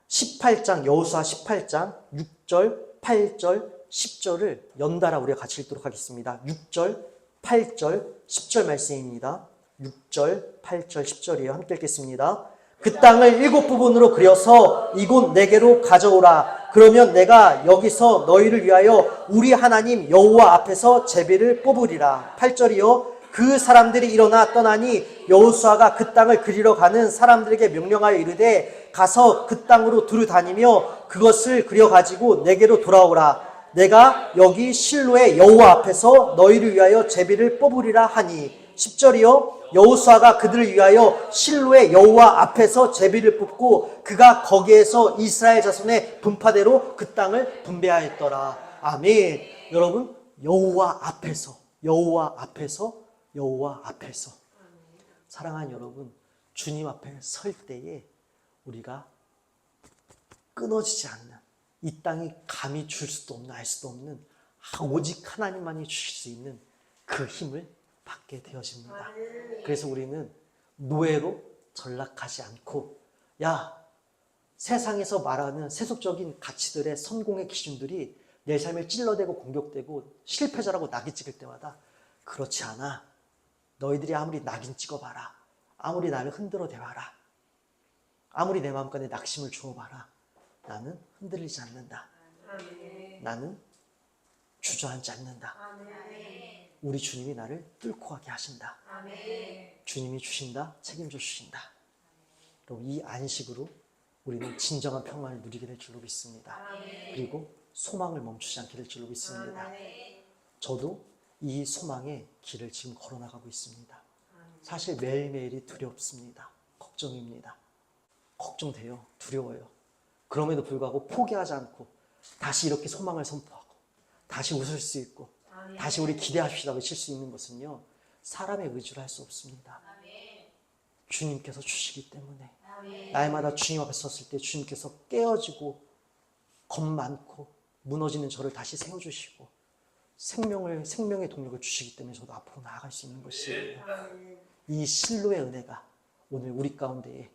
18장, 여호수아 18장 6절, 8절, 10절을 연달아 우리가 같이 읽도록 하겠습니다. 6절, 8절, 10절 말씀입니다. 6절, 8절, 10절이에요. 함께 읽겠습니다. 그 땅을 7부분으로 그려서 이곳 내게로 가져오라. 그러면 내가 여기서 너희를 위하여 우리 하나님 여호와 앞에서 제비를 뽑으리라. 8절이요. 그 사람들이 일어나 떠나니 여호수아가 그 땅을 그리러 가는 사람들에게 명령하여 이르되 가서 그 땅으로 두루 다니며 그것을 그려 가지고 내게로 돌아오라. 내가 여기 실로의 여호와 앞에서 너희를 위하여 제비를 뽑으리라 하니. 10절이요. 여호수아가 그들을 위하여 실로의 여호와 앞에서 제비를 뽑고 그가 거기에서 이스라엘 자손의 분파대로 그 땅을 분배하였더라. 아멘. 여러분, 여호와 앞에서, 여호와 앞에서, 여호와 앞에서. 사랑하는 여러분, 주님 앞에 설 때에 우리가 끊어지지 않는, 이 땅이 감히 줄 수도 없는, 알 수도 없는 오직 하나님만이 주실 수 있는 그 힘을 받게 되어집니다. 그래서 우리는 노예로 전락하지 않고, 야, 세상에서 말하는 세속적인 가치들의 성공의 기준들이 내 삶을 찔러대고 공격되고 실패자라고 낙인 찍을 때마다 그렇지 않아. 너희들이 아무리 낙인 찍어봐라. 아무리 나를 흔들어 대봐라. 아무리 내 마음간에 낙심을 주어봐라. 나는 흔들리지 않는다. 나는 주저앉지 않는다. 우리 주님이 나를 뚫고 가게 하신다. 주님이 주신다. 책임져 주신다. 여러분, 이 안식으로 우리는 진정한 평안을 누리게 될 줄로 믿습니다. 그리고 소망을 멈추지 않게 될 줄로 믿습니다. 저도 이 소망의 길을 지금 걸어나가고 있습니다. 사실 매일매일이 두렵습니다. 걱정입니다. 걱정돼요. 두려워요. 그럼에도 불구하고 포기하지 않고 다시 이렇게 소망을 선포하고 다시 웃을 수 있고 다시 우리 기대합시다 외칠 수 있는 것은요, 사람의 의지로 할 수 없습니다. 주님께서 주시기 때문에 날마다 주님 앞에 섰을 때 주님께서 깨어지고 겁 많고 무너지는 저를 다시 세워주시고 생명의 동력을 주시기 때문에 저도 앞으로 나아갈 수 있는 것이에요. 이 실로의 은혜가 오늘 우리 가운데에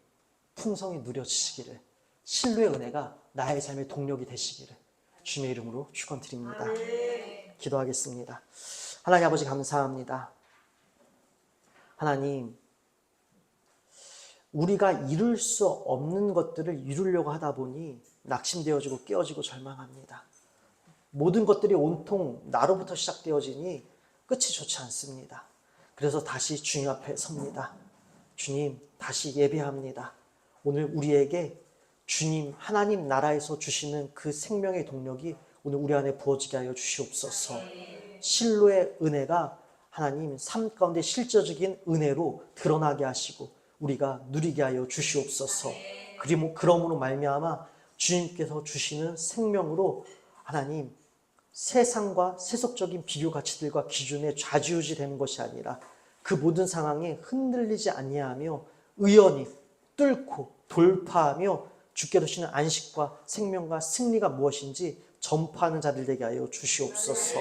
풍성히 누려지시기를, 실로의 은혜가 나의 삶의 동력이 되시기를 주님의 이름으로 축원드립니다. 기도하겠습니다. 하나님 아버지, 감사합니다. 하나님, 우리가 이룰 수 없는 것들을 이루려고 하다 보니 낙심되어지고 깨어지고 절망합니다. 모든 것들이 온통 나로부터 시작되어지니 끝이 좋지 않습니다. 그래서 다시 주님 앞에 섭니다. 주님, 다시 예배합니다. 오늘 우리에게 주님, 하나님 나라에서 주시는 그 생명의 동력이 오늘 우리 안에 부어지게 하여 주시옵소서. 실로의 은혜가 하나님 삶 가운데 실제적인 은혜로 드러나게 하시고 우리가 누리게 하여 주시옵소서. 그러므로 말미암아 주님께서 주시는 생명으로 하나님 세상과 세속적인 비교 가치들과 기준에 좌지우지 되는 것이 아니라 그 모든 상황에 흔들리지 아니하며 의연히 뚫고 돌파하며 주께서 주시는 안식과 생명과 승리가 무엇인지 전파하는 자들 되게 하여 주시옵소서.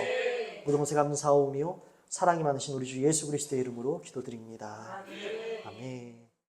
모든 것에 감사하오며 사랑이 많으신 우리 주 예수 그리스도의 이름으로 기도드립니다. 아멘.